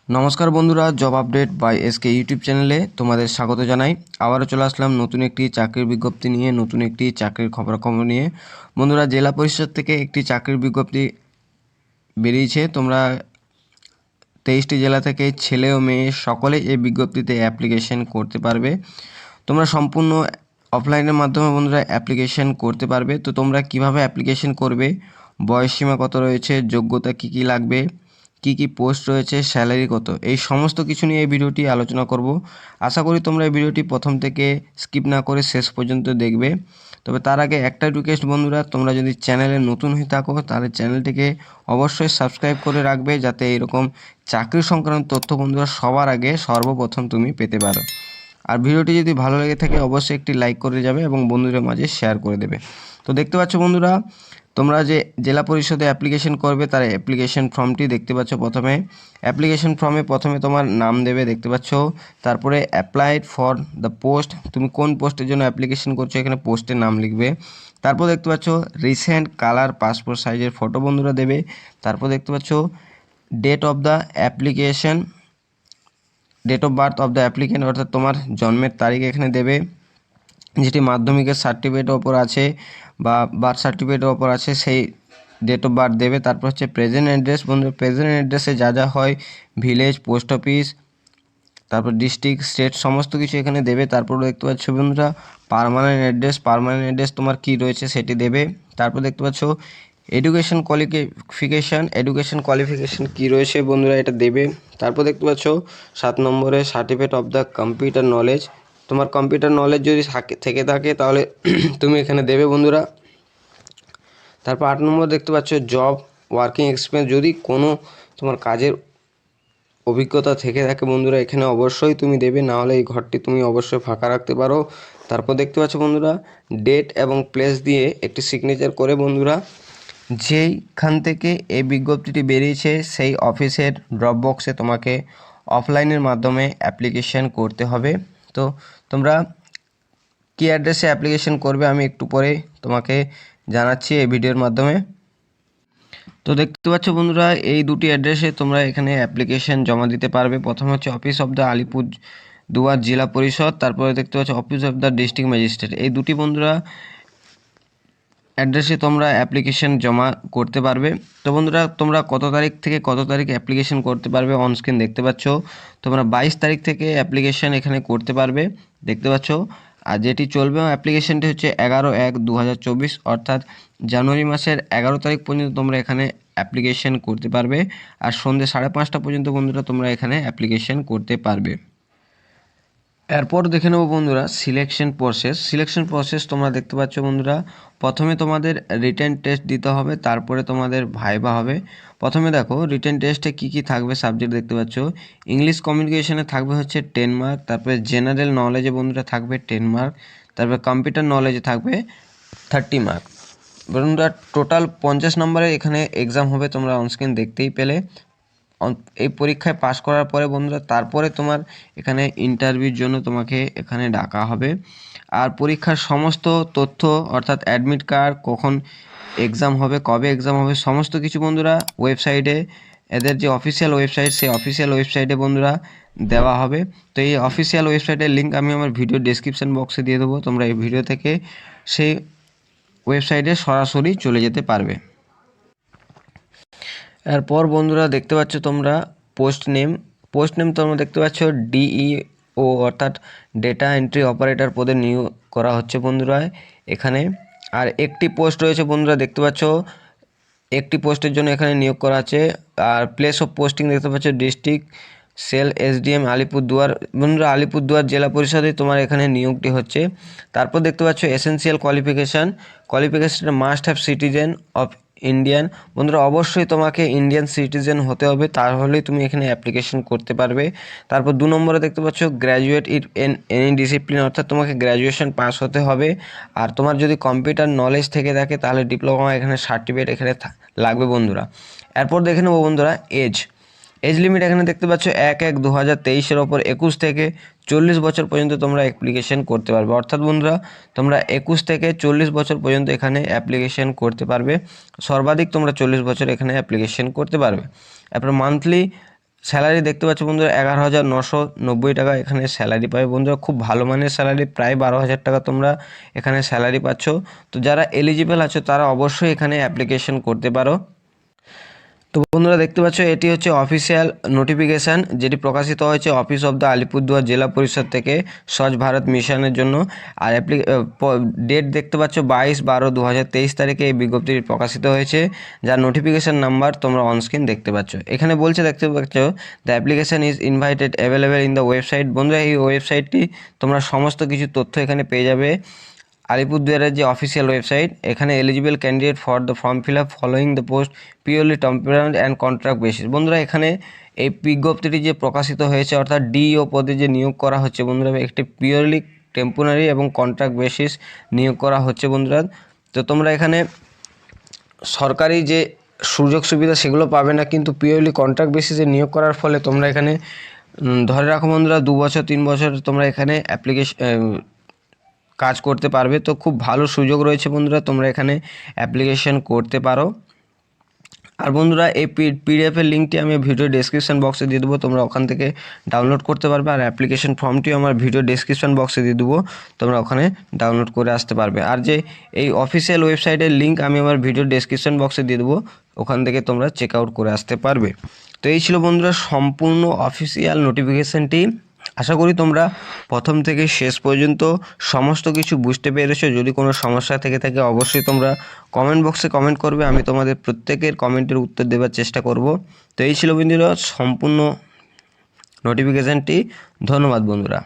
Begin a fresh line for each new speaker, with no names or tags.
নমস্কার বন্ধুরা, job update by SK YouTube চ্যানেলে তোমাদের স্বাগত জানাই। আবারও চলে আসলাম নতুন একটি চাকরির বিজ্ঞপ্তি নিয়ে, নতুন একটি চাকরির খবরাখবর নিয়ে। বন্ধুরা, জেলা পরিষদ থেকে একটি চাকরির বিজ্ঞপ্তি বেরিয়েছে। তোমরা 23টি জেলা থেকে ছেলে ও মেয়ে সকলে এই বিজ্ঞপ্তিতে অ্যাপ্লিকেশন করতে পারবে। তোমরা সম্পূর্ণ অফলাইনের মাধ্যমে বন্ধুরা অ্যাপ্লিকেশন করতে পারবে। তো তোমরা কিভাবে অ্যাপ্লিকেশন করবে, বয়সসীমা কত রয়েছে, যোগ্যতা কী লাগবে, কি পোস্ট রয়েছে, স্যালারি কত, এই সমস্ত কিছু নিয়ে এই ভিডিওটি আলোচনা করব। আশা করি তোমরা এই ভিডিওটি প্রথম থেকে স্কিপ না করে শেষ পর্যন্ত দেখবে। তবে তার আগে একটা রিকোয়েস্ট বন্ধুরা, তোমরা যদি চ্যানেলে নতুন হয়ে থাকো তাহলে চ্যানেলটিকে অবশ্যই সাবস্ক্রাইব করে রাখবে, যাতে এরকম চাকরি সংক্রান্ত তথ্য বন্ধুরা সবার আগে সর্বপ্রথম তুমি পেতে পারো। আর ভিডিওটি যদি ভালো লেগে থাকে অবশ্যই একটি লাইক করে যাবে এবং বন্ধুদের মাঝে শেয়ার করে দেবে। তো দেখতে পাচ্ছ বন্ধুরা, তোমরা যে জেলা পরিষদে অ্যাপ্লিকেশন করবে তার অ্যাপ্লিকেশন ফর্মটি দেখতে পাচ্ছ। প্রথমে অ্যাপ্লিকেশন ফর্মে প্রথমে তোমার নাম দেবে, দেখতে পাচ্ছ। তারপরে অ্যাপ্লাইড ফর দ্য পোস্ট, তুমি কোন পোস্টের জন্য অ্যাপ্লিকেশন করছো এখানে পোস্টের নাম লিখবে। তারপর দেখতে পাচ্ছ রিসেন্ট কালার পাসপোর্ট সাইজের ফটো বন্ধুরা দেবে। তারপর দেখতে পাচ্ছ date of the application, date of birth of the applicant, অর্থাৎ তোমার জন্মের তারিখ এখানে দেবে, যেটি মাধ্যমিকের সার্টিফিকেটের ওপর আছে বা বার্থ সার্টিফিকেটের ওপর আছে সেই ডেট অফ বার্থ দেবে। তারপর হচ্ছে প্রেজেন্ট অ্যাড্রেস বন্ধু, প্রেজেন্ট অ্যাড্রেসে যা যা হয়, ভিলেজ, পোস্ট অফিস, তারপর ডিস্ট্রিক্ট, স্টেট, সমস্ত কিছু এখানে দেবে। তারপর দেখতে পাচ্ছ বন্ধুরা পার্মানেন্ট অ্যাড্রেস তোমার কী রয়েছে সেটি দেবে। তারপর দেখতে পাচ্ছ এডুকেশন কোয়ালিফিকেশান কী রয়েছে বন্ধুরা এটা দেবে। তারপর দেখতে পাচ্ছ 7 নম্বরে certificate of the computer knowledge, তোমার কম্পিউটার নলেজ যদি থেকে থাকে তাহলে তুমি এখানে দেবে বন্ধুরা। তারপর 8 নম্বর দেখতে পাচ্ছ জব ওয়ার্কিং এক্সপিরিয়েন্স, যদি কোনো তোমার কাজের অভিজ্ঞতা থেকে থাকে বন্ধুরা এখানে অবশ্যই তুমি দেবে, না হলে এই ঘরটি তুমি অবশ্যই ফাঁকা রাখতে পারো। তারপর দেখতে পাচ্ছ বন্ধুরা ডেট এবং প্লেস দিয়ে একটি সিগনেচার করে বন্ধুরা যেইখান থেকে এই বিজ্ঞপ্তিটি বেরিয়েছে সেই অফিসের ড্রপ বক্সে তোমাকে অফলাইনের মাধ্যমে অ্যাপ্লিকেশন করতে হবে। তো তোমরা কী অ্যাড্রেসে অ্যাপ্লিকেশন করবে আমি একটু পরে তোমাকে জানাচ্ছি এই ভিডিওর মাধ্যমে। তো দেখতে পাচ্ছ বন্ধুরা এই দুটি অ্যাড্রেসে তোমরা এখানে অ্যাপ্লিকেশন জমা দিতে পারবে। প্রথমে হচ্ছে অফিস অফ দ্য আলিপুরদুয়ার জেলা পরিষদ, তারপরে দেখতে পাচ্ছ office of the district magistrate. এই দুটি বন্ধুরা অ্যাড্রেসে তোমরা অ্যাপ্লিকেশন জমা করতে পারবে। তো বন্ধুরা তোমরা কত তারিখ থেকে কত তারিখ অ্যাপ্লিকেশন করতে পারবে অনস্ক্রিন দেখতে পাচ্ছ। তোমরা 22 তারিখ থেকে অ্যাপ্লিকেশন এখানে করতে পারবে দেখতে পাচ্ছ। আর যেটি চলবে অ্যাপ্লিকেশনটি হচ্ছে 11/1/2024, অর্থাৎ জানুয়ারি মাসের 11 তারিখ পর্যন্ত তোমরা এখানে অ্যাপ্লিকেশন করতে পারবে। আর সন্ধ্যে 5:30 পর্যন্ত বন্ধুরা তোমরা এখানে অ্যাপ্লিকেশন করতে পারবে। এরপর দেখে নেব বন্ধুরা সিলেকশন প্রসেস তোমরা দেখতে পাচ্ছ বন্ধুরা। প্রথমে তোমাদের রিটেন টেস্ট দিতে হবে, তারপরে তোমাদের ভাইভা হবে। প্রথমে দেখো রিটেন টেস্টে কী থাকবে সাবজেক্ট দেখতে পাচ্ছ। ইংলিশ কমিউনিকেশনে থাকবে হচ্ছে 10 মার্ক, তারপরে জেনারেল নলেজে বন্ধুরা থাকবে 10 মার্ক, তারপরে কম্পিউটার নলেজে থাকবে 30 মার্ক। বন্ধুরা টোটাল 50 নম্বরের এখানে এক্সাম হবে, তোমরা অনস্ক্রিন দেখতেই পেলে। এই পরীক্ষায় পাশ করার পরে বন্ধুরা তারপরে তোমার এখানে ইন্টারভিউর জন্য তোমাকে এখানে ডাকা হবে। আর পরীক্ষার সমস্ত তথ্য অর্থাৎ অ্যাডমিট কার্ড, কখন এক্সাম হবে, কবে এক্সাম হবে, সমস্ত কিছু বন্ধুরা ওয়েবসাইটে, এদের যে অফিসিয়াল ওয়েবসাইট সেই অফিসিয়াল ওয়েবসাইটে বন্ধুরা দেওয়া হবে। তো এই অফিসিয়াল ওয়েবসাইটের লিঙ্ক আমি আমার ভিডিও ডেসক্রিপশন বক্সে দিয়ে দেবো, তোমরা এই ভিডিও থেকে সেই ওয়েবসাইটে সরাসরি চলে যেতে পারবে। এরপর বন্ধুরা দেখতে পাচ্ছ তোমরা পোস্ট নেম তোমরা দেখতে পাচ্ছ ডিইও অর্থাৎ ডেটা এন্ট্রি অপারেটর পদে নিয়োগ করা হচ্ছে বন্ধুরা এখানে। আর একটি পোস্ট রয়েছে বন্ধুরা দেখতে পাচ্ছ, একটি পোস্টের জন্য এখানে নিয়োগ করা আছে। আর প্লেস অফ পোস্টিং দেখতে পাচ্ছ ডিস্ট্রিক্ট সেল এসডিএম আলিপুরদুয়ার, বন্ধুরা আলিপুরদুয়ার জেলা পরিষদে তোমার এখানে নিয়োগটি হচ্ছে। তারপর দেখতে পাচ্ছ essential qualification must have citizen of Indian, বন্ধুরা অবশ্যই তোমাকে ইন্ডিয়ান সিটিজেন হতে হবে, তাহলেই তুমি এখানে অ্যাপ্লিকেশন করতে পারবে। তারপর 2 নম্বরে দেখতে পাচ্ছ গ্র্যাজুয়েট ইন এনি ডিসিপ্লিন, অর্থাৎ তোমাকে গ্র্যাজুয়েশন পাস হতে হবে। আর তোমার যদি কম্পিউটার নলেজ থেকে থাকে তাহলে ডিপ্লোমা এখানে সার্টিফিকেট এখানে লাগবে বন্ধুরা। এরপর দেখে নেবো বন্ধুরা এজ লিমিট এখানে দেখতে পাচ্ছ 1/1/2023 ওপর 21 থেকে 40 বছর পর্যন্ত তোমরা অ্যাপ্লিকেশন করতে পারবে। অর্থাৎ বন্ধুরা তোমরা 21 থেকে 40 বছর পর্যন্ত এখানে অ্যাপ্লিকেশন করতে পারবে, সর্বাধিক তোমরা 40 বছর এখানে অ্যাপ্লিকেশন করতে পারবে। তারপর মান্থলি স্যালারি দেখতে পাচ্ছ বন্ধুরা 11,990 টাকা এখানে স্যালারি পাবে বন্ধুরা, খুব ভালো মানের স্যালারি, প্রায় 12,000 টাকা তোমরা এখানে স্যালারি পাচ্ছ। তো যারা এলিজিবল আছো তারা অবশ্যই এখানে অ্যাপ্লিকেশন করতে পারো। তো বন্ধুরা দেখতে পাচ্ছ এটি হচ্ছে অফিসিয়াল নোটিফিকেশান, যেটি প্রকাশিত হয়েছে অফিস অফ দ্য আলিপুরদুয়ার জেলা পরিষদ থেকে স্বচ্ছ ভারত মিশনের জন্য। আর ডেট দেখতে পাচ্ছ 22/12/2023 তারিখে এই বিজ্ঞপ্তিটি প্রকাশিত হয়েছে, যার নোটিফিকেশান নাম্বার তোমরা অনস্ক্রিন দেখতে পাচ্ছ। এখানে বলছে দেখতে পাচ্ছ the application is invited available in the website. বন্ধুরা এই ওয়েবসাইটটি তোমরা সমস্ত কিছু তথ্য এখানে পেয়ে যাবে। আলিপুরদুয়ারের যে অফিসিয়াল ওয়েবসাইট, এখানে eligible candidate for the form fill up following the post purely temporary and contract basis. বন্ধুরা এখানে এই বিজ্ঞপ্তিটি যে প্রকাশিত হয়েছে অর্থাৎ ডিও পদে যে নিয়োগ করা হচ্ছে বন্ধুরা, একটি পিওরলি টেম্পোরারি এবং কন্ট্রাক্ট বেসিস নিয়োগ করা হচ্ছে বন্ধুরা। তো তোমরা এখানে সরকারি যে সুযোগ সুবিধা সেগুলো পাবে না, কিন্তু পিওরলি কন্ট্রাক্ট বেসিসে নিয়োগ করার ফলে তোমরা এখানে ধরে রাখো বন্ধুরা 2 বছর 3 বছর তোমরা এখানে কাজ করতে পারবে। তো খুব ভালো সুযোগ রয়েছে বন্ধুরা, তোমরা এখানে অ্যাপ্লিকেশন করতে পারো। আর বন্ধুরা এই পিডিএফের লিঙ্কটি আমি ভিডিও ডেসক্রিপশন বক্সে দিয়ে দেবো, তোমরা ওখান থেকে ডাউনলোড করতে পারবে। আর অ্যাপ্লিকেশন ফর্মটিও আমার ভিডিও ডেসক্রিপশন বক্সে দিয়ে দেবো, তোমরা ওখানে ডাউনলোড করে আসতে পারবে। আর যে এই অফিসিয়াল ওয়েবসাইটের লিঙ্ক আমি আমার ভিডিও ডেসক্রিপশন বক্সে দিয়ে দেবো, ওখান থেকে তোমরা চেক আউট করে আসতে পারবে। তো এই ছিল বন্ধুরা সম্পূর্ণ অফিসিয়াল নোটিফিকেশানটি। আশা করি তোমরা প্রথম থেকে শেষ পর্যন্ত সমস্ত কিছু বুঝতে পেরেছো। যদি কোনো সমস্যা থেকে থাকে অবশ্যই তোমরা কমেন্ট বক্সে কমেন্ট করবে, আমি তোমাদের প্রত্যেকের কমেন্টের উত্তর দেওয়ার চেষ্টা করব। তো এই ছিল বন্ধুরা সম্পূর্ণ নোটিফিকেশানটি। ধন্যবাদ বন্ধুরা।